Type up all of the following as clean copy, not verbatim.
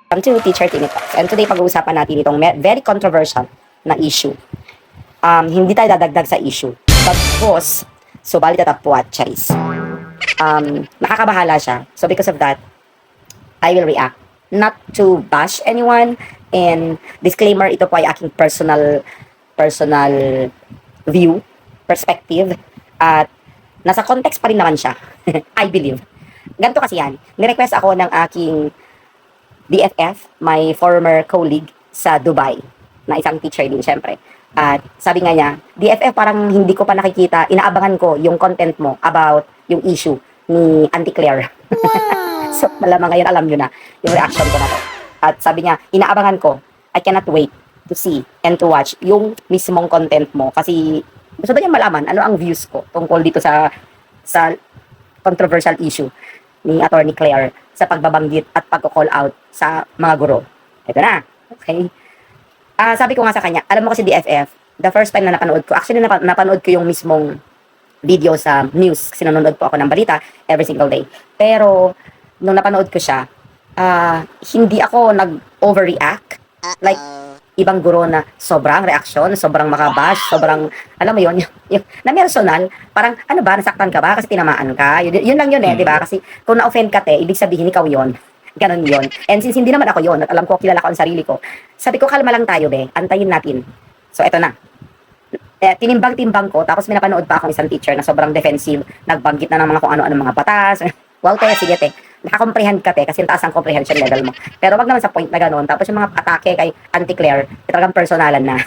To Teacher Tini Talks. And today pag-uusapan natin itong very controversial na issue. Hindi tayo dadagdag sa issue. Tapos, subalit at puwat, charis. Nakakabahala siya. So because of that, I will react. Not to bash anyone. And disclaimer, ito po ay aking personal view, perspective. At nasa context pa rin naman siya. I believe. Ganito kasi yan. Nirequest ako ng aking DFF, my former colleague sa Dubai, na isang teacher din syempre. At sabi nga niya, DFF parang hindi ko pa nakikita, inaabangan ko yung content mo about yung issue ni Auntie Claire. Wow. So malamang ngayon alam nyo na yung reaction ko na to. At sabi niya, inaabangan ko, I cannot wait to see and to watch yung mismong content mo. Kasi gusto niya malaman ano ang views ko tungkol dito sa controversial issue ni Attorney Claire sa pagbabanggit at pagko-call out sa mga guro. Ito na. Okay. Sabi ko nga sa kanya, alam mo kasi DFF, the first time na napanood ko, actually napanood ko yung mismong video sa news kasi nanonood po ako ng balita every single day. Pero nung napanood ko siya, hindi ako nag-overreact. Like, ibang guro na sobrang reaksyon, sobrang makabash, sobrang, alam mo yun, yung na personal, parang, ano ba, nasaktan ka ba kasi tinamaan ka? Yun lang yun di ba? Kasi kung na-offend ka ibig sabihin ikaw yun. Ganon yun. And since hindi naman ako yun, at alam ko, kilala ko ang sarili ko, sabi ko, kalma lang tayo, antayin natin. So, eto na. Tinimbang-timbang ko, tapos may napanood pa akong isang teacher na sobrang defensive, nagbanggit na ng mga kung ano-ano mga batas. Well, sige, nakakomprehend ka kasi taas ang comprehension level mo. Pero wag naman sa point na gano'n. Tapos yung mga atake kay Auntie Claire, talagang personalan na.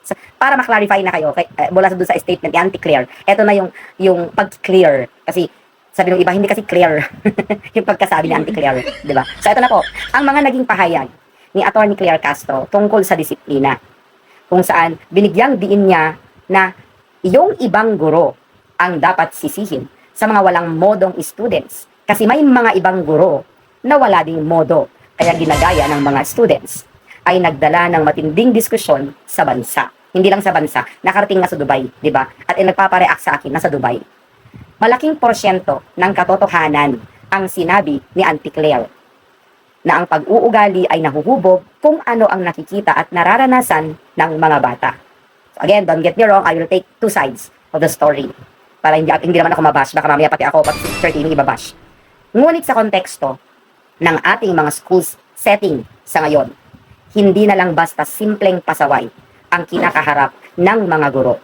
So, para ma-clarify na kayo, mula doon sa statement ni Auntie Claire, eto na yung pag-clear. Kasi sabi ng iba, hindi kasi clear yung pagkasabi ni Auntie Claire. Diba? So eto na po, ang mga naging pahayag ni Attorney Claire Castro tungkol sa disiplina. Kung saan binigyang diin niya na yung ibang guro ang dapat sisihin sa mga walang modong students. Kasi may mga ibang guro na wala ding modo, kaya ginagaya ng mga students ay nagdala ng matinding diskusyon sa bansa. Hindi lang sa bansa, nakarating na sa Dubai, di ba? At nagpapareact sa akin na sa Dubai. Malaking porsyento ng katotohanan ang sinabi ni Auntie Claire na ang pag-uugali ay nahuhubog kung ano ang nakikita at nararanasan ng mga bata. So again, don't get me wrong, I will take two sides of the story. Para hindi naman ako mabash, baka mamaya pati ako, pati certain ibabash. Ngunit sa konteksto ng ating mga schools setting sa ngayon, hindi na lang basta simpleng pasaway ang kinakaharap ng mga guro.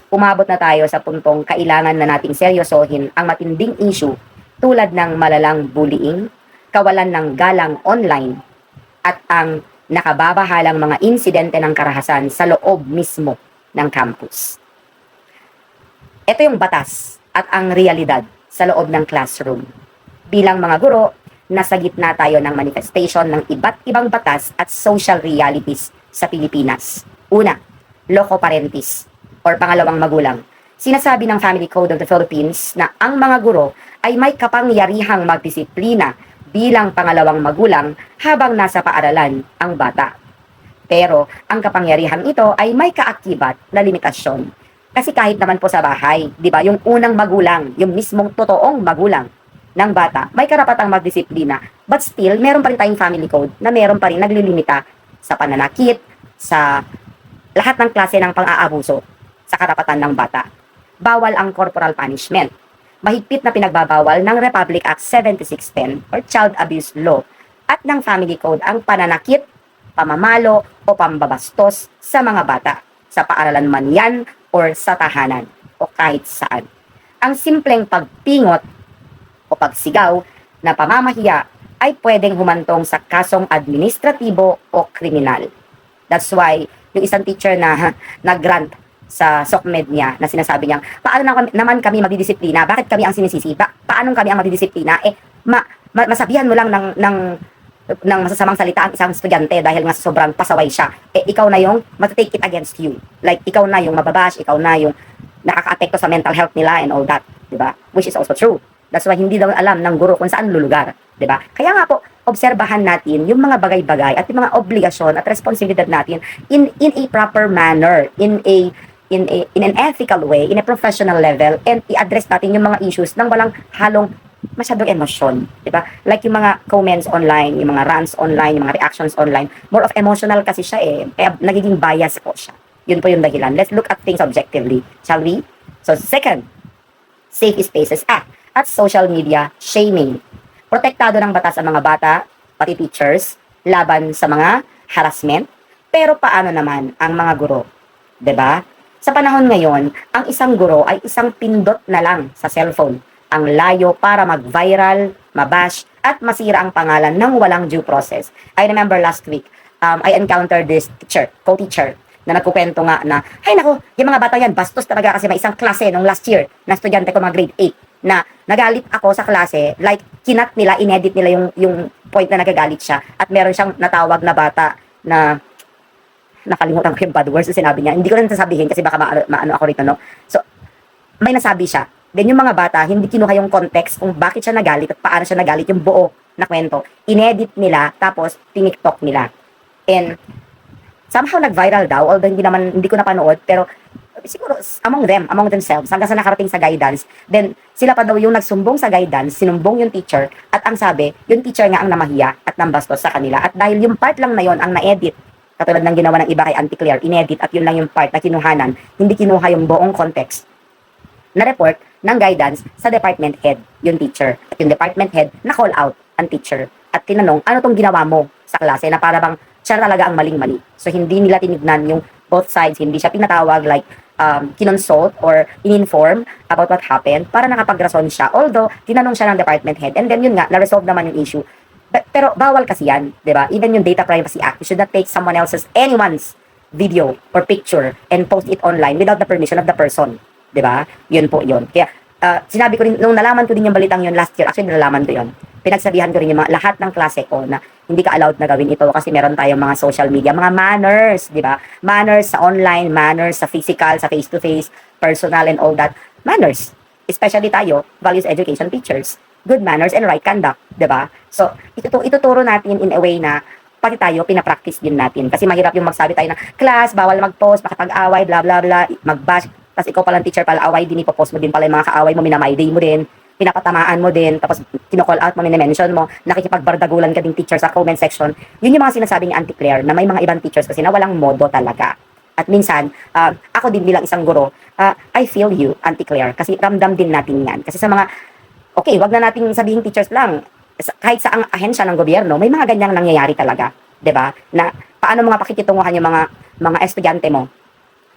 Umabot na tayo sa puntong kailangan na nating seryosohin ang matinding issue tulad ng malalang bullying, kawalan ng galang online, at ang nakababahalang mga insidente ng karahasan sa loob mismo ng campus. Ito yung batas at ang realidad sa loob ng classroom. Bilang mga guro, nasa gitna tayo ng manifestation ng iba't ibang batas at social realities sa Pilipinas. Una, loco parentis or pangalawang magulang. Sinasabi ng Family Code of the Philippines na ang mga guro ay may kapangyarihang magdisiplina bilang pangalawang magulang habang nasa paaralan ang bata. Pero ang kapangyarihang ito ay may kaakibat na limitasyon. Kasi kahit naman po sa bahay, di ba, yung unang magulang, yung mismong totoong magulang ng bata, may karapatang magdisiplina. But still, meron pa rin tayong family code na meron pa rin naglilimita sa pananakit, sa lahat ng klase ng pang-aabuso sa karapatan ng bata. Bawal ang corporal punishment. Mahigpit na pinagbabawal ng Republic Act 7610 or Child Abuse Law at ng Family Code ang pananakit, pamamalo o pambabastos sa mga bata, sa paaralan man yan or sa tahanan o kahit saan. Ang simpleng pagpingot o pagsigaw na pamamahiya ay pwedeng humantong sa kasong administratibo o kriminal. That's why yung isang teacher na nag-grant sa SOCMED niya na sinasabi niya, paano naman kami magdidisiplina? Bakit kami ang sinisisi? Paano kami ang magdidisiplina? Masabihan mo lang ng masasamang salita ang isang estudyante dahil nga sobrang pasaway siya. Ikaw na yung mag-take it against you. Like, ikaw na yung mababash, ikaw na yung nakaka-apekto sa mental health nila and all that. Diba? Which is also true. That's why hindi daw alam ng guro kung saan lulugar, 'di ba? Kaya nga po, obserbahan natin yung mga bagay-bagay at yung mga obligasyon at responsibilidad natin in a proper manner, in an ethical way, in a professional level, and i-address natin yung mga issues nang walang halong masyadong emosyon, di ba? Like yung mga comments online, yung mga rants online, yung mga reactions online, more of emotional kasi siya eh. Kaya nagiging bias po siya. Yun po yung dahilan. Let's look at things objectively, shall we? So, second, safe spaces. At social media shaming. Protektado ng batas ang mga bata, pati teachers, laban sa mga harassment. Pero paano naman ang mga guro? 'Di ba? Sa panahon ngayon, ang isang guro ay isang pindot na lang sa cellphone. Ang layo para mag-viral, mabash, at masira ang pangalan ng walang due process. I remember last week, I encountered this teacher, co-teacher, na nagkukwento nga na, ay nako, yung mga bata yan, bastos talaga kasi may isang klase nung last year na estudyante ko mga grade 8 na nagalit ako sa klase, like kinat nila, inedit nila yung point na nagagalit siya at meron siyang natawag na bata na nakalimutan ko yung bad words na sinabi niya. Hindi ko rin sasabihin kasi baka maano ako rito, no? So, may nasabi siya. Then yung mga bata, hindi kinuha yung context kung bakit siya nagalit at paano siya nagalit, yung buo na kwento. Inedit nila, tapos tiniktok nila. And somehow nag-viral daw, although hindi ko napanood, pero siguro among themselves, hanggang sa nakarating sa guidance. Then, sila pa daw yung nagsumbong sa guidance, sinumbong yung teacher, at ang sabi, yung teacher nga ang namahiya at nambastos sa kanila. At dahil yung part lang na yon ang na-edit, katulad ng ginawa ng iba kay Auntie Claire, inedit at yun lang yung part na kinuhanan, hindi kinuha yung buong context na report ng guidance sa department head, yung teacher. At yung department head na call out ang teacher at tinanong, ano tong ginawa mo sa klase na para bang siya talaga ang maling-mali. So hindi nila tinignan yung both sides, hindi siya pinatawag like kinonsult or in-inform about what happened para nakapag-rason siya. Although, tinanong siya ng department head and then yun nga, na-resolve naman yung issue. Pero bawal kasi yan, di ba? Even yung Data Privacy Act, you should not take anyone's video or picture and post it online without the permission of the person. Di ba? Yun po yun. Kaya, sinabi ko rin, nung nalaman ko din yung balitang yun last year, actually nalaman ko yun, pinagsabihan ko rin yung lahat ng klase ko na hindi ka allowed na gawin ito kasi meron tayong mga social media, mga manners, di ba? Manners sa online, manners sa physical, sa face-to-face, personal and all that. Manners. Especially tayo, values education teachers. Good manners and right conduct, di ba? So, ituturo natin in a way na pati tayo, pinapractice din natin. Kasi mahirap yung magsabi tayo na, class, bawal mag-post, makipag-away, bla bla bla, mag-bash. Tapos ikaw palang teacher pala, away din, ipopost mo din pala yung mga kaaway mo, minamay-day mo din, pinapatamaan mo din, tapos kino-call out mo, minimension mo, nakikipagbardagulan ka ding teacher sa comment section. Yun yung mga sinasabi ni Auntie Claire na may mga ibang teachers kasi na walang modo talaga. At minsan, ako din bilang isang guro, I feel you, Auntie Claire, kasi ramdam din natin yan. Kasi sa mga, okay, wag na nating sabihin teachers lang, kahit sa ang ahensya ng gobyerno, may mga ganyang nangyayari talaga, 'di ba? Na paano mga pakikitunguhan yung mga estudyante mo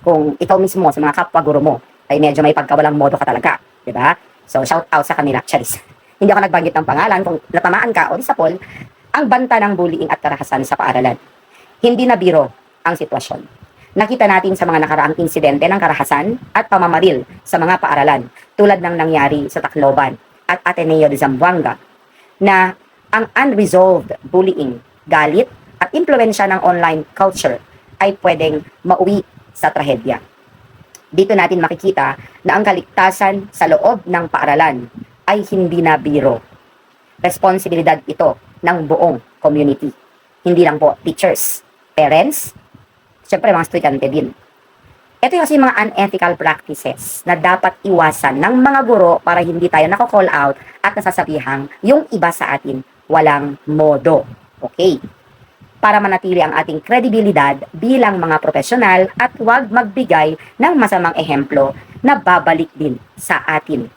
kung ikaw mismo sa mga kapwa guro mo ay medyo may pagkawalang modo ka talaga, 'di ba? So shout out sa kanila, charis. Hindi ako nagbanggit ng pangalan, kung natamaan ka o disapol, ang banta ng bullying at karahasan sa paaralan. Hindi na biro ang sitwasyon. Nakita natin sa mga nakaraang insidente ng karahasan at pamamaril sa mga paaralan tulad ng nangyari sa Tacloban at Ateneo de Zamboanga na ang unresolved bullying, galit at impluwensya ng online culture ay pwedeng mauwi sa trahedya. Dito natin makikita na ang kaligtasan sa loob ng paaralan ay hindi na biro. Responsibilidad ito ng buong community. Hindi lang po teachers, parents, syempre mga estudyante din. Ito yung kasi mga unethical practices na dapat iwasan ng mga guro para hindi tayo nako-call out at nasasabihang yung iba sa atin walang modo. Okay? Para manatili ang ating kredibilidad bilang mga profesional at huwag magbigay ng masamang ehemplo na babalik din sa atin.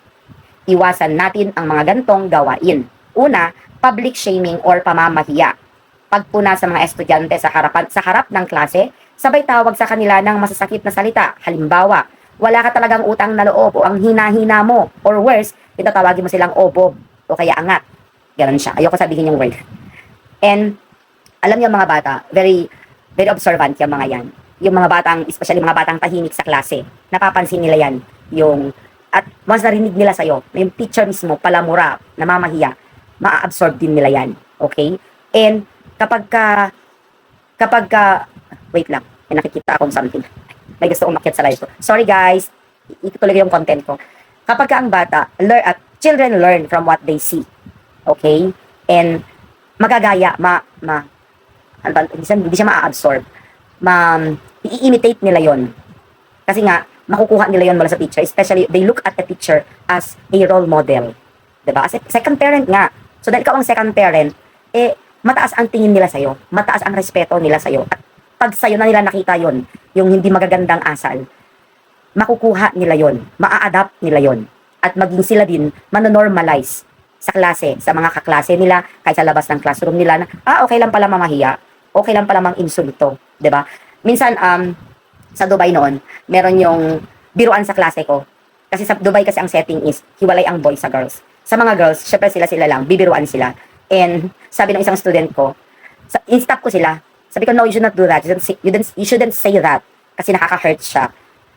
Iwasan natin ang mga gantong gawain. Una, public shaming or pamamahiya. Pagpuna sa mga estudyante sa harap ng klase, sabay tawag sa kanila ng masasakit na salita. Halimbawa, wala ka talagang utang na loob o ang hina-hina mo. Or worse, tinatawagin mo silang obob o kaya angat. Ganon siya. Ayoko sabihin yung word. And alam niyo mga bata, very very observant yung mga yan. Yung mga batang, especially mga batang tahimik sa klase, napapansin nila yan. At once narinig nila sa'yo, na yung teacher mismo, palamura, namamahiya, ma-absorb din nila yan. Okay? And kapag wait lang, may nakikita akong something. May gusto umakyat sa live ko. Sorry guys, itutuloy yung content ko. Kapag ang bata, children learn from what they see. Okay? And magagaya, hindi siya ma-absorb. I-imitate nila yon. Kasi nga, makukuha nila yon mula sa teacher. Especially, they look at the teacher as a role model. 'Di ba? As second parent nga. So dahil ikaw ang second parent, mataas ang tingin nila sa'yo, mataas ang respeto nila sa'yo. At pag sa'yo na nila nakita yon, yung hindi magagandang asal, makukuha nila yon, maa-adapt nila yon, at maging sila din manonormalize sa klase, sa mga kaklase nila, kahit sa labas ng classroom nila na, okay lang pala mamahiya, okay lang pala mang insulto, 'di ba? Minsan, sa Dubai noon, meron yung biruan sa klase ko. Kasi sa Dubai kasi ang setting is, hiwalay ang boys sa girls. Sa mga girls, syempre sila lang, bibiruan sila. And sabi ng isang student ko, in-stop ko sila. Sabi ko, no, you should not do that. You shouldn't say that. Kasi nakaka-hurt siya.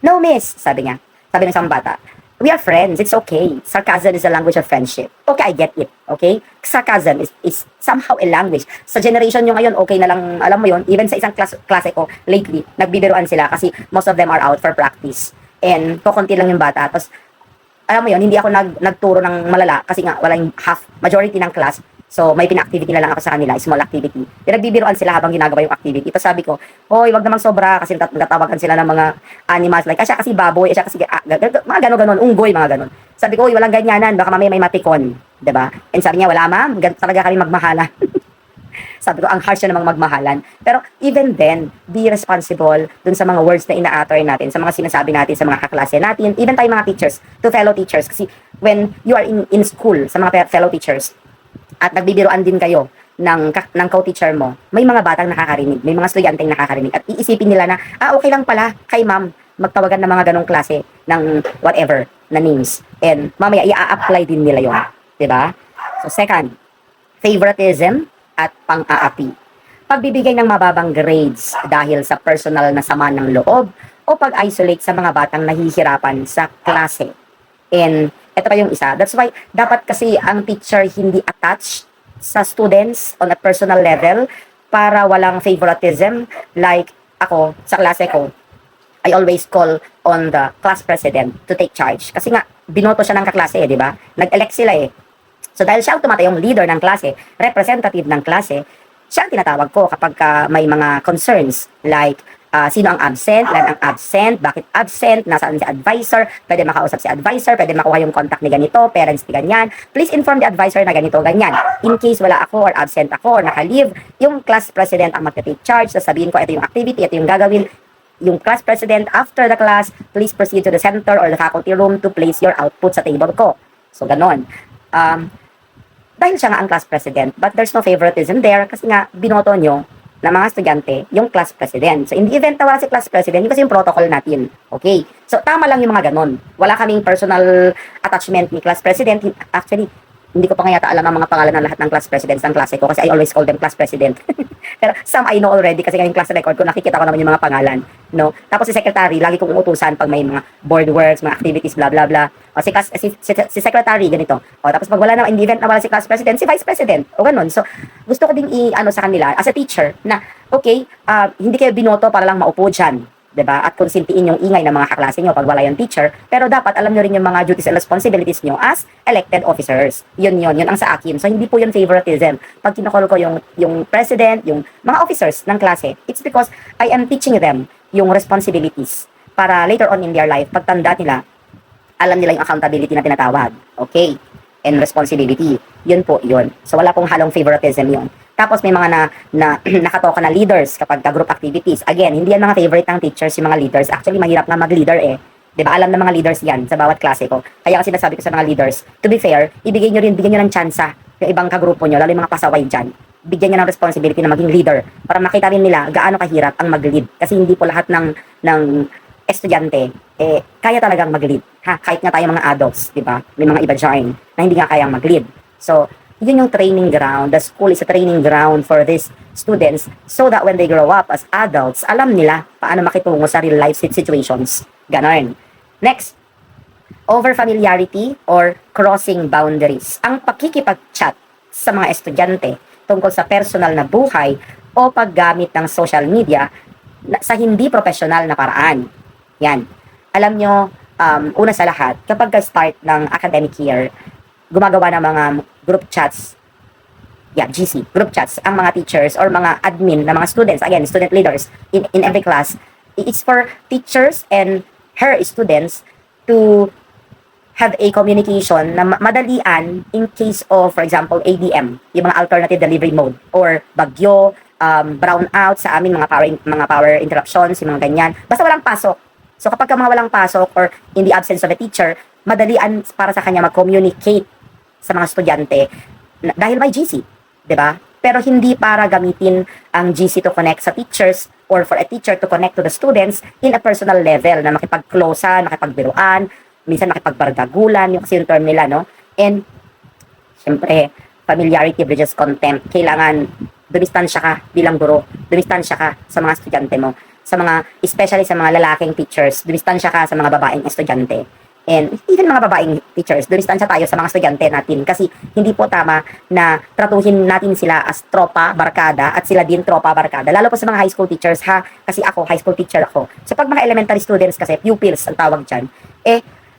No, miss, sabi niya. Sabi ng isang bata, we are friends, it's okay. Sarcasm is a language of friendship. Okay, I get it, okay? Sarcasm is somehow a language. Sa generation nyo ngayon, okay na lang, alam mo yon, even sa isang klase ko, lately, nagbibiruan sila kasi most of them are out for practice. And kukunti lang yung bata. Tapos, alam mo yon, hindi ako nagturo ng malala kasi nga, wala yung majority ng class. So, may pina-activity na lang ako sa kanila, small activity. Pinagbibiruan sila habang ginagawa yung activity. Tapos sabi ko, hoy, wag namang sobra kasi nagtatawagan sila ng mga animals. Like, siya kasi baboy, siya kasi, mga ganon-ganon, unggoy, mga ganon. Sabi ko, hoy, walang ganyanan, baka mamaya may matikon. Diba? And sabi niya, wala ma'am, talaga kami magmahalan. Sabi ko, ang harsh na namang magmahalan. Pero even then, be responsible dun sa mga words na ina-utter natin, sa mga sinasabi natin, sa mga kaklase natin, even tayo mga teachers, to fellow teachers. Kasi when you are in school, sa mga fellow teachers, at nagbibiruan din kayo ng co-teacher mo, may mga batang nakakarinig, may mga estudyanteng nakakarinig, at iisipin nila na, okay lang pala kay ma'am magtawagan ng mga ganong klase ng whatever na names. And mamaya, i-apply din nila yon, diba? So second, favoritism at pang-aapi. Pagbibigay ng mababang grades dahil sa personal na sama ng loob o pag-isolate sa mga batang nahihirapan sa klase. And ito pa yung isa. That's why dapat kasi ang teacher hindi attached sa students on a personal level para walang favoritism. Like ako, sa klase ko, I always call on the class president to take charge. Kasi nga, binoto siya ng kaklase, di ba? Nag-elect sila eh. So dahil siya automatic yung leader ng klase, representative ng klase, siya ang tinatawag ko kapag may mga concerns like sino ang absent, ilan ang absent, bakit absent, nasaan si advisor, pwede makausap si advisor, pwede makuha yung contact ni ganito, parents ni ganyan, please inform the advisor na ganito, ganyan. In case wala ako or absent ako or naka-leave, yung class president ang mag-take charge, sasabihin ko ito yung activity, ito yung gagawin. Yung class president, after the class, please proceed to the center or the faculty room to place your output sa table ko. So, ganon. Dahil siya nga ang class president, but there's no favoritism there kasi nga binoto nyo na mga estudyante yung class president. So, in the event na wala si class president, yun kasi yung protocol natin. Okay? So, tama lang yung mga ganon. Wala kaming personal attachment ni class president. Actually, hindi ko pa nga yata alam ang mga pangalan ng lahat ng class presidents ng klase ko kasi I always call them class president. Pero some I know already kasi ngayong class record ko, nakikita ko naman yung mga pangalan. No? Tapos si secretary, lagi kong uutusan pag may mga board works, mga activities, blah, blah, blah. O si secretary, ganito. O tapos pag wala na, in the event na wala si class president, si vice president. O ganun. So, gusto ko ding i-ano sa kanila, as a teacher, na, okay, hindi kayo binoto para lang maupo dyan. 'Di ba? At konsintiin yung ingay ng mga kaklase nyo pag wala yung teacher, pero dapat alam nyo rin yung mga duties and responsibilities nyo as elected officers. Yun ang sa akin. So hindi po yun favoritism. Pag kinocall ko yung president, yung mga officers ng klase, it's because I am teaching them yung responsibilities para later on in their life, pagtanda nila, alam nila yung accountability na tinatawag. Okay? And responsibility. Yun po yun. So wala pong halong favoritism yun. Tapos may mga nakatoka na leaders kapag group activities. Again, hindi yan mga favorite ng teachers, yung mga leaders. Actually, mahirap nga mag-leader eh. 'Di ba? Alam ng mga leaders yan sa bawat klase ko. Kaya kasi sinasabi ko sa mga leaders, to be fair, bigyan nyo ng tsansa yung ibang kagrupo nyo, lalo yung mga pasaway dyan. Bigyan nyo ng responsibility na maging leader para makita rin nila gaano kahirap ang mag-lead. Kasi hindi po lahat ng estudyante, kaya talagang mag-lead. Kahit nga tayo mga adults, 'di ba? May mga iba dyan na hindi nga kayang mag-lead. So, yun yung training ground. The school is a training ground for these students so that when they grow up as adults, alam nila paano makitungo sa real life situations. Ganon. Next, over-familiarity or crossing boundaries. Ang pakikipag-chat sa mga estudyante tungkol sa personal na buhay o paggamit ng social media sa hindi professional na paraan. Yan. Alam nyo, una sa lahat, kapag start ng academic year, gumagawa ng mga group chats, GC, group chats, ang mga teachers or mga admin na mga students, again, student leaders in every class. It's for teachers and her students to have a communication na madalian in case of, for example, ADM, yung mga alternative delivery mode, or bagyo, brownout sa amin, mga power interruptions, yung mga ganyan. Basta walang pasok. So kapag mga walang pasok or in the absence of a teacher, madalian para sa kanya mag-communicate sa mga estudyante dahil may GC, 'di ba? Pero hindi para gamitin ang GC to connect sa teachers or for a teacher to connect to the students in a personal level na makipag-closean, makipagbiruan, minsan makipagbardagulan, yung kasi yung term nila, no? And syempre, familiarity bridges contempt. Kailangan dumistansya ka bilang guro, dumistansya ka sa mga estudyante mo, especially sa mga lalaking teachers, dumistansya ka sa mga babaeng estudyante. And even mga babaeng teachers, dumistansya tayo sa mga estudyante natin kasi hindi po tama na tratuhin natin sila as tropa, barkada at sila din tropa, barkada. Lalo po sa mga high school teachers ha, kasi ako, high school teacher ako. So pag mga elementary students kasi, pupils ang tawag dyan,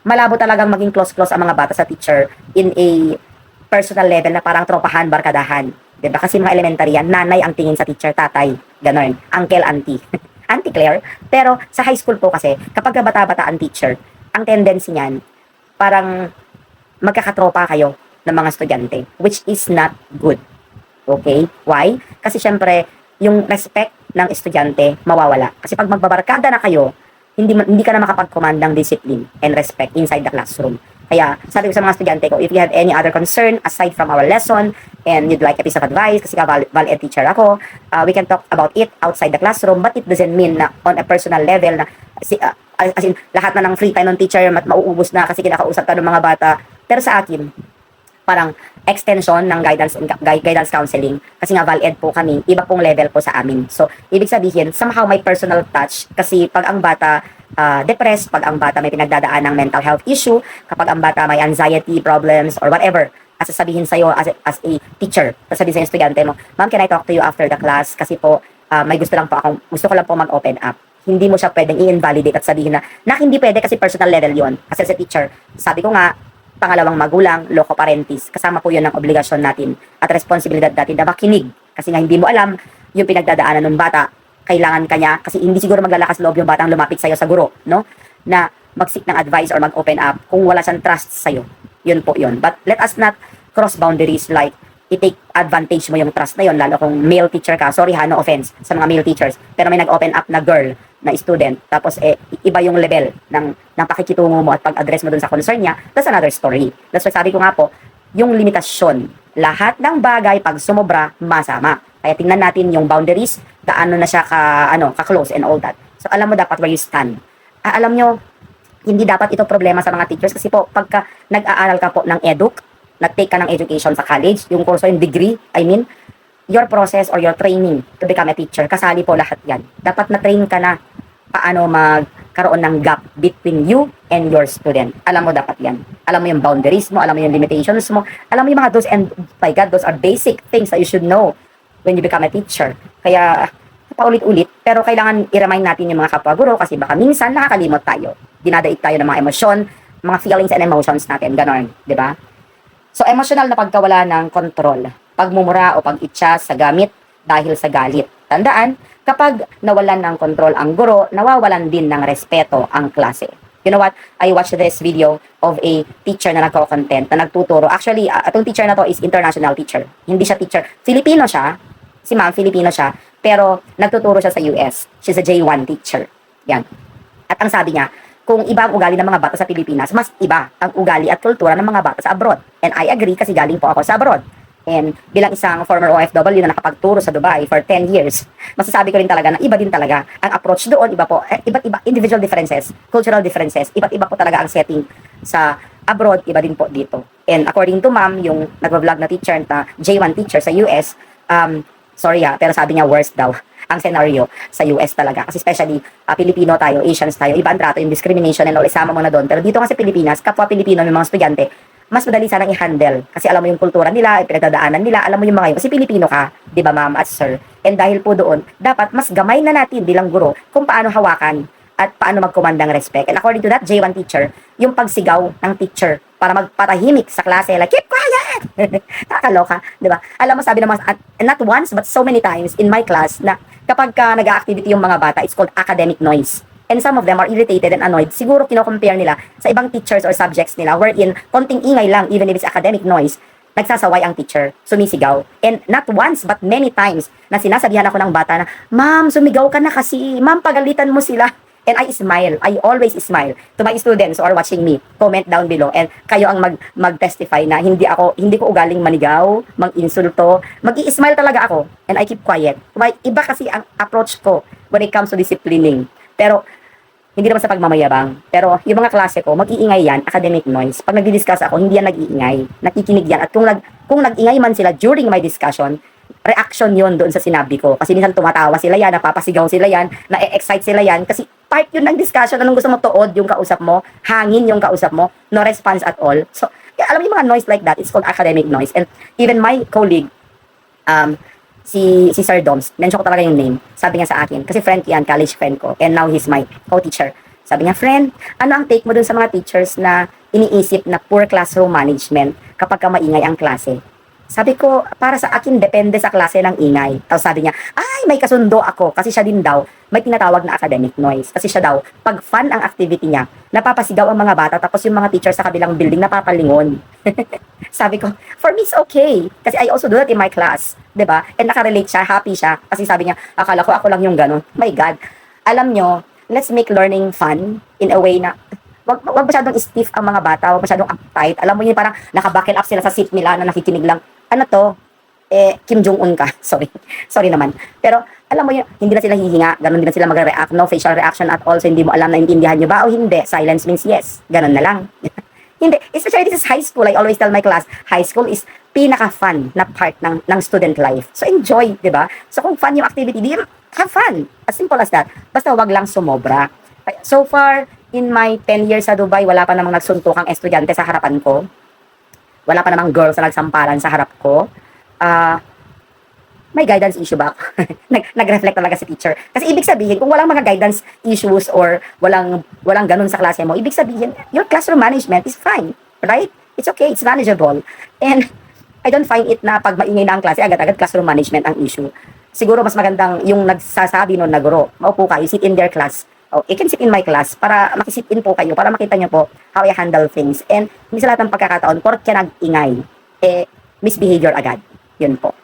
malabo talagang maging close-close ang mga bata sa teacher in a personal level na parang tropahan, barkadahan. Diba? Kasi mga elementary yan, nanay ang tingin sa teacher, tatay, ganon, uncle, auntie. Auntie Claire. Pero sa high school po kasi, kapag bata-bata ang teacher, ang tendency niyan, parang magkakatropa kayo ng mga estudyante, which is not good. Okay? Why? Kasi syempre, yung respect ng estudyante mawawala. Kasi pag magbabarkada na kayo, hindi ka na makapag-command ng discipline and respect inside the classroom. Kaya sabi ko sa mga estudyante ko, if you have any other concern aside from our lesson and you'd like a piece of advice, kasi val-ed teacher ako, we can talk about it outside the classroom, but it doesn't mean na on a personal level na as in, lahat na ng free time ng teacher mauubos na kasi kinakausap ka ng mga bata. Pero sa akin, parang extension ng guidance counseling kasi nga val-ed po kami, iba pong level po sa amin. So, ibig sabihin, somehow may personal touch kasi pag ang bata depressed, pag ang bata may pinagdadaan ng mental health issue, kapag ang bata may anxiety problems or whatever, sasabihin sa'yo as a teacher, sasabihin sa estudyante mo, ma'am, can I talk to you after the class? Kasi po, may gusto ko lang po mag-open up. Hindi mo siya pwedeng i-invalidate at sabihin na hindi pwede kasi personal level yon. Kasi sa teacher, sabi ko nga, pangalawang magulang, loco parentis. Kasama po yun ng obligasyon natin at responsibilidad natin na makinig. Kasi nga hindi mo alam yung pinagdadaanan ng bata. Kailangan kanya, kasi hindi siguro maglalakas loob yung batang lumapit sa'yo sa guro, no? Na mag-seek ng advice or mag-open up kung wala siyang trust sa'yo. Yun po yun. But let us not cross boundaries like i-take advantage mo yung trust na yun, lalo kung male teacher ka. Sorry ha, no offense sa mga male teachers. Pero may nag-open up na girl na student, tapos iba yung level ng pakikitungo mo at pag-address mo dun sa concern niya, that's another story. That's why sabi ko nga po, yung limitasyon, lahat ng bagay pag sumobra, masama. Kaya tingnan natin yung boundaries, gaano na siya ka-close and all that. So alam mo dapat where you stand. Alam nyo, hindi dapat ito problema sa mga teachers kasi po, pagka nag-aaral ka po ng nag-take ka ng education sa college, yung course yung degree, your process or your training to become a teacher, kasali po lahat yan. Dapat na-train ka na paano magkaroon ng gap between you and your student. Alam mo dapat yan. Alam mo yung boundaries mo, alam mo yung limitations mo, alam mo yung mga those, and my God, those are basic things that you should know when you become a teacher. Kaya, paulit-ulit, pero kailangan i-remind natin yung mga kapwa guro kasi baka minsan nakakalimot tayo. Dinadaig tayo ng mga emosyon, mga feelings and emotions natin, ganon, di ba? So, emotional na pagkawala ng control, pagmumura o pag-itcha sa gamit dahil sa galit. Tandaan, kapag nawalan ng control ang guro, nawawalan din ng respeto ang klase. You know what? I watched this video of a teacher na nagko-content, na nagtuturo. Actually, itong teacher na to is international teacher. Hindi siya teacher. Filipino siya. Si ma'am, Filipino siya. Pero nagtuturo siya sa US. She's a J1 teacher. Yan. At ang sabi niya, kung iba ang ugali ng mga bata sa Pilipinas, mas iba ang ugali at kultura ng mga bata sa abroad. And I agree kasi galing po ako sa abroad. And bilang isang former OFW na nakapagturo sa Dubai for 10 years, masasabi ko rin talaga na iba din talaga ang approach doon, iba po, iba't iba, individual differences, cultural differences, iba't iba po talaga ang setting sa abroad, iba din po dito. And according to ma'am, yung nagbablog na teacher, na J1 teacher sa US, sorry pero sabi niya worst daw ang scenario sa US talaga. Kasi especially, Filipino tayo, Asians tayo, iba ang trato, yung discrimination and all, isama mo na doon. Pero dito kasi Pilipinas, kapwa Pilipino, yung mga estudyante, mas madali sanang i-handle. Kasi alam mo yung kultura nila, yung pinagdadaanan nila, alam mo yung mga yun. Kasi Pilipino ka, di ba ma'am at sir? And dahil po doon, dapat mas gamay na natin bilang guro kung paano hawakan at paano magkomandang respect. And according to that J1 teacher, yung pagsigaw ng teacher para magpatahimik sa klase, like, keep quiet! Nakakaloka, di ba? Alam mo, sabi naman, not once, but so many times in my class, na kapag nag-activity yung mga bata, it's called academic noise. And some of them are irritated and annoyed. Siguro kino-compare nila sa ibang teachers or subjects nila wherein konting ingay lang, even if it's academic noise, nagsasaway ang teacher, sumisigaw. And not once, but many times, na sinasabihan ako ng bata na, Ma'am, sumigaw ka na kasi. Ma'am, pagalitan mo sila. And I smile. I always smile to my students who are watching me. Comment down below. And kayo ang mag-testify na hindi ko ugaling manigaw, mag-insulto. Mag-i-smile talaga ako. And I keep quiet. Iba kasi ang approach ko when it comes to disciplining. Pero, hindi naman sa pagmamayabang. Pero yung mga klase ko, mag-iingay yan, academic noise. Pag nagdi-discuss ako, hindi yan nag-iingay. Nakikinig yan. At kung nag-ingay man sila during my discussion, reaction yon doon sa sinabi ko. Kasi minsan tumatawa sila yan, napapasigaw sila yan, na-excite sila yan. Kasi part yun ng discussion. Anong gusto mo, tuod yung kausap mo, hangin yung kausap mo, no response at all. So, alam mo yung mga noise like that, it's called academic noise. And even my colleague, si Sir Doms, mention ko talaga yung name, sabi niya sa akin, kasi friend yan, college friend ko, and now he's my co-teacher. Sabi niya, friend, ano ang take mo dun sa mga teachers na iniisip na poor classroom management kapag ka maingay ang klase? Sabi ko, para sa akin, depende sa klase ng ingay. Tapos sabi niya, ay, may kasundo ako. Kasi siya din daw, may tinatawag na academic noise. Kasi siya daw, pag fun ang activity niya, napapasigaw ang mga bata, tapos yung mga teacher sa kabilang building, napapalingon. Sabi ko, for me, it's okay. Kasi I also do that in my class. 'Di ba? And nakarelate siya, happy siya. Kasi sabi niya, akala ko ako lang yung ganun. My God. Alam nyo, let's make learning fun in a way na, wag masyadong stiff ang mga bata, wag masyadong uptight. Alam mo yun, parang nakabuckle up sila sa seat nila na nakikinig lang. Ano to? Kim Jong-un ka. Sorry naman. Pero, alam mo yun, hindi na sila hihinga. Ganon din na sila mag-react. No facial reaction at all. So, hindi mo alam na intindihan nyo ba o hindi. Silence means yes. Ganon na lang. Hindi. Especially this is high school. I always tell my class, high school is pinaka-fun na part ng student life. So, enjoy, di ba? So, kung fun yung activity, have fun. As simple as that. Basta wag lang sumobra. So far, in my 10 years sa Dubai, wala pa namang nagsuntukang estudyante sa harapan ko. Wala pa namang girls na nagsampalan sa harap ko. May guidance issue ba ako? Nag-reflect talaga si teacher. Kasi ibig sabihin, kung walang mga guidance issues or walang ganun sa klase mo, ibig sabihin, your classroom management is fine. Right? It's okay. It's manageable. And I don't find it na pag maingay na ang klase, agad-agad classroom management ang issue. Siguro mas magandang yung nagsasabi nun na guro, maupo kayo, sit in their class. Oh, you can sit in my class para makisit in po kayo, para makita nyo po how I handle things. And hindi sa lahat ng pagkakataon, porke nag-ingay, misbehavior agad. Yun po.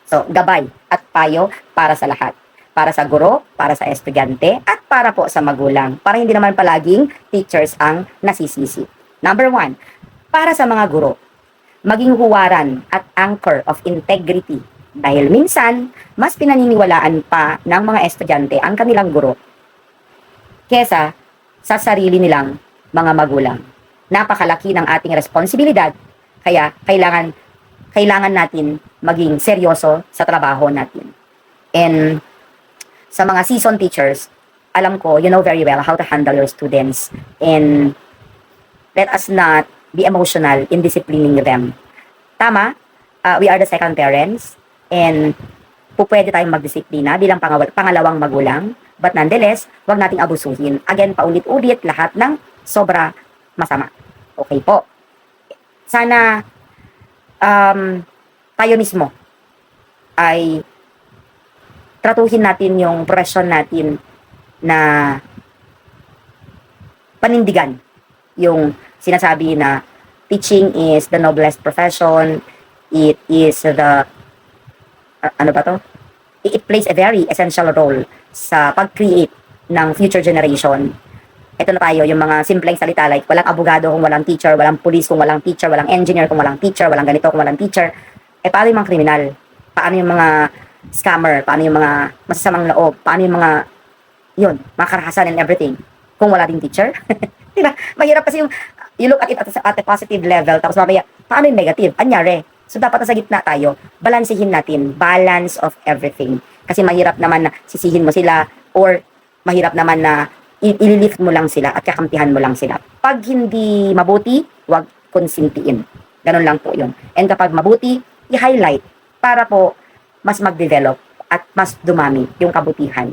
So, gabay at payo para sa lahat. Para sa guro, para sa estudyante, at para po sa magulang. Para hindi naman palaging teachers ang nasisisi. Number 1, para sa mga guro, maging huwaran at anchor of integrity. Dahil minsan, mas pinaniniwalaan pa ng mga estudyante ang kanilang guro kesa sa sarili nilang mga magulang. Napakalaki ng ating responsibilidad, kaya kailangan natin maging seryoso sa trabaho natin. And sa mga seasoned teachers, alam ko, you know very well how to handle your students. And let us not be emotional in disciplining them. Tama, we are the second parents, and pupwede tayong magdisiplina bilang pangalawang magulang. But nonetheless, wag nating abusuhin. Again, paulit-ulit, lahat ng sobra masama. Okay po. Sana tayo mismo ay tratuhin natin yung profession natin na panindigan. Yung sinasabi na teaching is the noblest profession. It is the it plays a very essential role sa pag-create ng future generation. Ito na tayo, yung mga simpleng salita like walang abogado kung walang teacher, walang police kung walang teacher, walang engineer kung walang teacher, walang ganito kung walang teacher. Paano yung mga kriminal? Paano yung mga scammer? Paano yung mga masasamang loob? Paano yung mga mga karahasan and everything kung wala ding teacher? Diba? Mahirap kasi you look at it at a positive level, tapos mamaya, paano yung negative? Anyari? So, dapat nasa gitna tayo. Balansihin natin. Balance of everything. Kasi mahirap naman na sisihin mo sila or mahirap naman na ililift mo lang sila at kakampihan mo lang sila. Pag hindi mabuti, wag konsintiin. Ganun lang po yun. And kapag mabuti, i-highlight para po mas mag-develop at mas dumami yung kabutihan.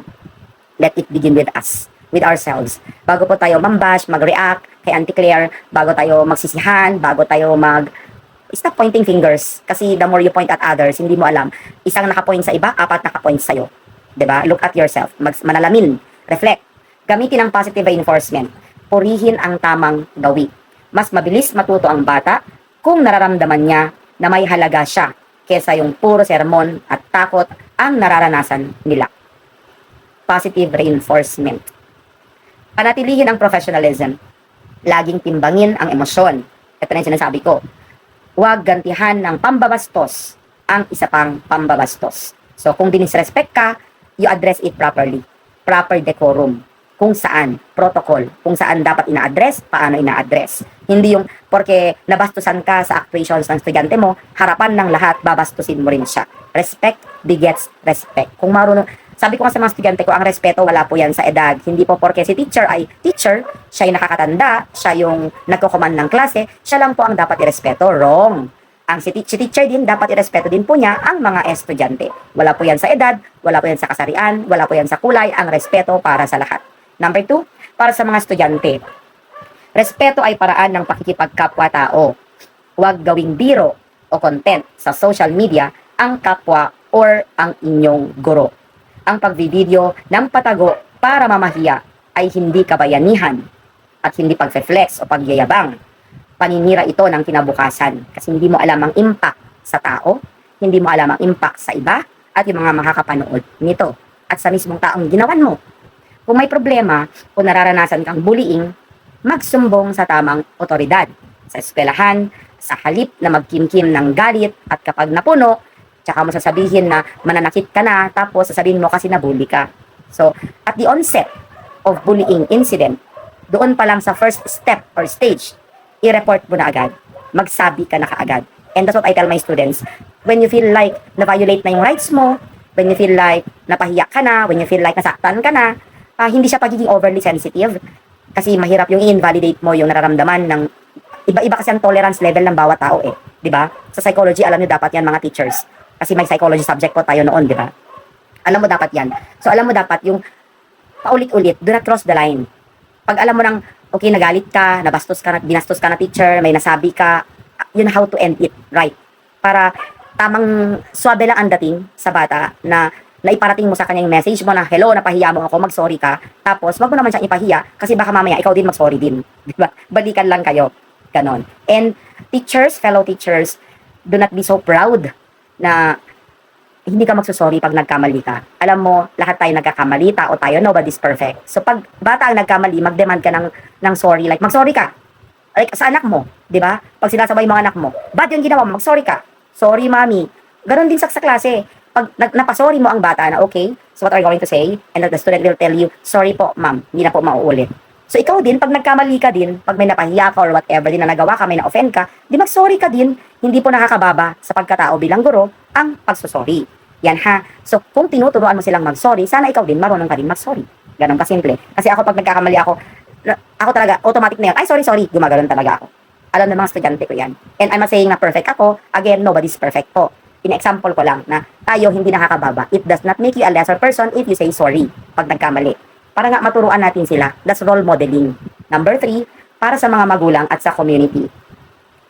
Let it begin with us, with ourselves. Bago po tayo mambash, mag-react kay Auntie Claire, bago tayo magsisihan, bago tayo stop pointing fingers. Kasi the more you point at others, hindi mo alam. Isang nakapoint sa iba, 4 nakapoint sa'yo. 'Di ba? Look at yourself. Manalamin. Reflect. Gamitin ang positive reinforcement. Purihin ang tamang gawi. Mas mabilis matuto ang bata kung nararamdaman niya na may halaga siya kesa yung puro sermon at takot ang nararanasan nila. Positive reinforcement. Panatilihin ang professionalism. Laging timbangin ang emosyon. Ito na yung sinasabi ko. Huwag gantihan ng pambabastos ang isa pang pambabastos. So, kung dinisrespect ka, you address it properly. Proper decorum. Kung saan, protocol, kung saan dapat ina-address, paano ina-address. Hindi yung, porque nabastusan ka sa actuations ng estudyante mo, harapan ng lahat, babastusin mo rin siya. Respect begets respect. Kung marunong, sabi ko nga sa mga estudyante ko, ang respeto wala po yan sa edad. Hindi po porque si teacher ay teacher, siya ay nakakatanda, siya yung nagko-command ng klase, siya lang po ang dapat irespeto. Wrong. Ang si teacher din, dapat irespeto din po niya ang mga estudyante. Wala po yan sa edad, wala po yan sa kasarian, wala po yan sa kulay, ang respeto para sa lahat. Number 2, para sa mga estudyante. Respeto ay paraan ng pakikipagkapwa-tao. Huwag gawing biro o content sa social media ang kapwa or ang inyong guro. Ang pagbivideo ng patago para mamahiya ay hindi kabayanihan at hindi pagfe-flex o pagyayabang. Paninira ito ng kinabukasan kasi hindi mo alam ang impact sa tao, hindi mo alam ang impact sa iba at yung mga makakapanood nito at sa mismong taong ginawan mo. Kung may problema o nararanasan kang bullying, magsumbong sa tamang otoridad. Sa eskwelahan, sa halip na magkimkim ng galit at kapag napuno, tsaka mo sasabihin na mananakit ka na tapos sasabihin mo kasi nabully ka. So, at the onset of bullying incident, doon pa lang sa first step or stage, i-report mo na agad. Magsabi ka na kaagad. And that's what I tell my students. When you feel like na-violate na yung rights mo, when you feel like napahiya ka na, when you feel like nasaktan ka na, hindi siya pagiging overly sensitive kasi mahirap yung i-invalidate mo yung nararamdaman ng iba-iba kasi ang tolerance level ng bawat tao eh, 'di ba? Sa psychology alam niyo dapat yan mga teachers kasi may psychology subject po tayo noon, 'di ba? Alam mo dapat yan. So alam mo dapat yung paulit-ulit, do not cross the line. Pag alam mo nang okay nagalit ka, nabastos ka na, binastos ka na teacher, may nasabi ka, you know how to end it, right? Para tamang swabe lang ang dating sa bata na iparating mo sa kanya yung message mo na, hello, napahiya mo ako, mag-sorry ka. Tapos, wag mo naman siyang ipahiya kasi baka mamaya ikaw din mag-sorry din. Diba? Balikan lang kayo. Ganon. And teachers, fellow teachers, do not be so proud na hindi ka magsusorry pag nagkamali ka. Alam mo, lahat tayo nagkakamali, tao tayo, nobody's perfect. So, pag bata ang nagkamali, mag-demand ka ng sorry. Like, mag-sorry ka. Like, sa anak mo, di ba? Pag sinasabay mga anak mo, bad yung ginawa mo, mag-sorry ka. Sorry, mami. Ganon din sa klase. Pag napasorry mo ang bata na, okay, so what are you going to say? And the student will tell you, sorry po, ma'am, hindi na po mauulit. So ikaw din, pag nagkamali ka din, pag may napahiya ka or whatever din na nagawa ka, may na-offend ka, di mag-sorry ka din, hindi po nakakababa sa pagkatao bilang guro ang pagsusorry. Yan ha. So kung tinuturuan mo silang mag-sorry, sana ikaw din, marunong ka din mag-sorry. Ganon kasimple. Kasi ako pag nagkakamali ako talaga, automatic na yan, ay sorry, gumagano'n talaga ako. Alam ng mga estudyante ko yan. And I'm not saying na perfect ako, again, nobody's perfect po. In-example ko lang na tayo hindi nakakababa. It does not make you a lesser person if you say sorry pag nagkamali. Para nga maturuan natin sila. That's role modeling. Number 3, para sa mga magulang at sa community.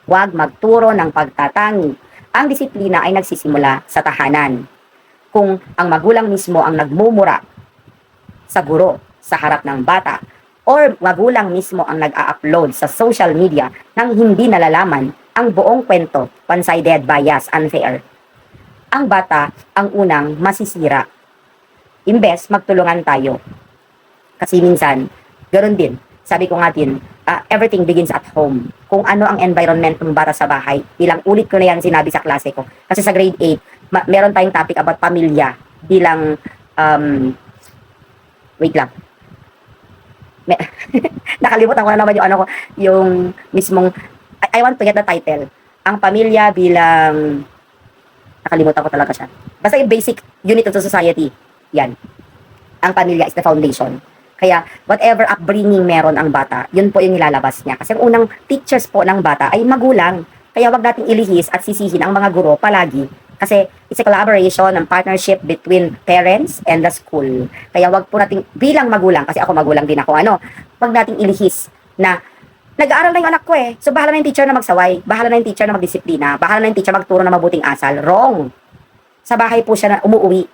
Huwag magturo ng pagtatangi. Ang disiplina ay nagsisimula sa tahanan. Kung ang magulang mismo ang nagmumura sa guro sa harap ng bata, or magulang mismo ang nag-a-upload sa social media nang hindi nalalaman ang buong kwento, one-sided, bias, unfair, ang bata ang unang masisira. Imbes magtulungan tayo. Kasi minsan, ganoon din. Sabi ko nga din, everything begins at home. Kung ano ang environment ng bata sa bahay, bilang ulit ko na yan sinabi sa klase ko. Kasi sa grade 8, meron tayong topic about pamilya bilang, wait lang. Nakalimutan ko na naman yung ano ko, yung mismong, I want to get the title. Ang pamilya bilang, nakalimutan ko talaga siya. Basta yung basic unit of the society. Yan. Ang pamilya is the foundation. Kaya, whatever upbringing meron ang bata, yun po yung nilalabas niya. Kasi ang unang teachers po ng bata ay magulang. Kaya wag nating ilihis at sisihin ang mga guro palagi. Kasi it's a collaboration and partnership between parents and the school. Kaya wag po nating, bilang magulang, kasi ako magulang din ako, wag nating ilihis na nag-aaral na yung anak ko eh. So, bahala na yung teacher na magsaway. Bahala na yung teacher na magdisiplina. Bahala na yung teacher magturo na mabuting asal. Wrong. Sa bahay po siya na umuwi.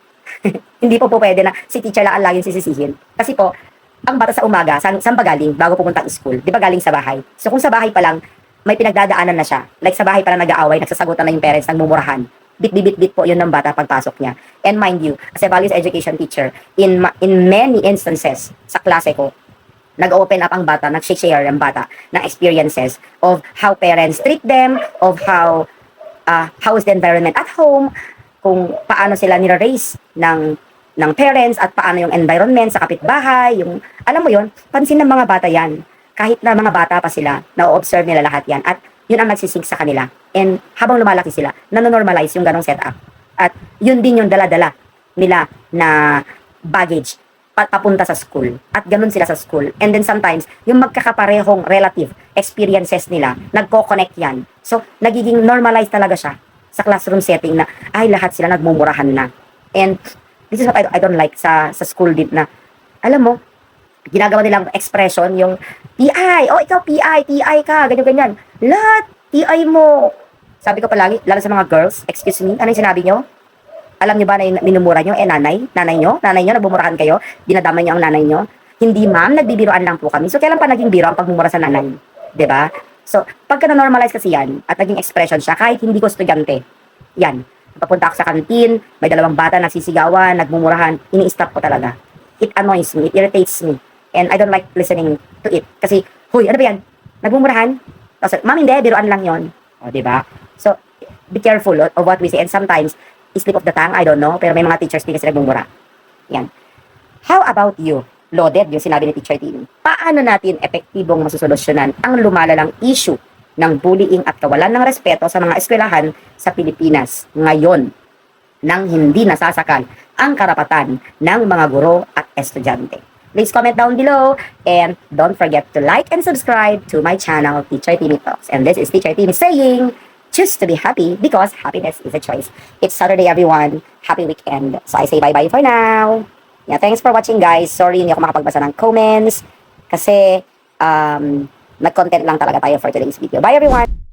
Hindi po pwede na si teacher lang ang laging sisisihin. Kasi po, ang bata sa umaga, saan ba galing bago pumunta sa school? Di ba galing sa bahay? So kung sa bahay pa lang, may pinagdadaanan na siya. Like sa bahay pa lang nag-aaway, nagsasagutan na yung parents, nagmumurahan. Bit po yun ng bata pagpasok niya. And mind you, as a values education teacher, in many instances sa klase ko, nag-open up ang bata, nag-share ang bata ng experiences of how parents treat them, of how is the environment at home, kung paano sila nire-raise ng parents at paano yung environment sa kapitbahay, yung, alam mo yon, pansin ng mga bata yan. Kahit na mga bata pa sila, na-observe nila lahat yan. At yun ang nagsisink sa kanila. And habang lumalaki sila, nanonormalize yung ganong setup. At yun din yung dala-dala nila na baggage papunta sa school. At ganun sila sa school. And then sometimes, yung magkakaparehong relative experiences nila, nagko-connect yan. So, nagiging normalized talaga siya sa classroom setting na, ay, lahat sila nagmumurahan na. And this is what I don't like sa school din na, alam mo, ginagawa nilang expression, yung PI, oh ikaw PI, TI ka, ganyan-ganyan. Lahat, TI mo. Sabi ko palagi, lalo sa mga girls, excuse me, ano yung sinabi nyo? Alam nyo ba na minumura nyo? Nanay nyo, nagbumurahan kayo, dinadama nyo ang nanay nyo. Hindi ma'am, nagbibiroan lang po kami. So kailan pa naging biro ang pagmumura sa nanay? 'Di ba? So, pagka na-normalize kasi yan, at naging expression siya, kahit hindi ko estudyante, yan, papunta ako sa kantin, may dalawang bata nagsisigawan, nagmumurahan, ini-stop ko talaga. It annoys me, it irritates me. And I don't like listening to it. Kasi, huy, ano ba yan? Nagmumurahan? Tapos, ma'am, hindi, biruan lang yon. O, diba? So, be careful of what we say. And sometimes, slip of the tongue, I don't know. Pero may mga teachers din kasi nagmumura. Yan. How about you? Loaded yung sinabi ni Teacher Timmy. Paano natin epektibong masusolusyonan ang lumalalang issue ng bullying at kawalan ng respeto sa mga eskwelahan sa Pilipinas ngayon nang hindi nasasakal ang karapatan ng mga guro at estudyante? Please comment down below and don't forget to like and subscribe to my channel, Teacher Timmy Talks. And this is Teacher Timmy saying, choose to be happy because happiness is a choice. It's Saturday, everyone. Happy weekend. So I say bye-bye for now. Yeah, thanks for watching, guys. Sorry, hindi ako makapagbasa ng comments kasi nag-content lang talaga tayo for today's video. Bye, everyone!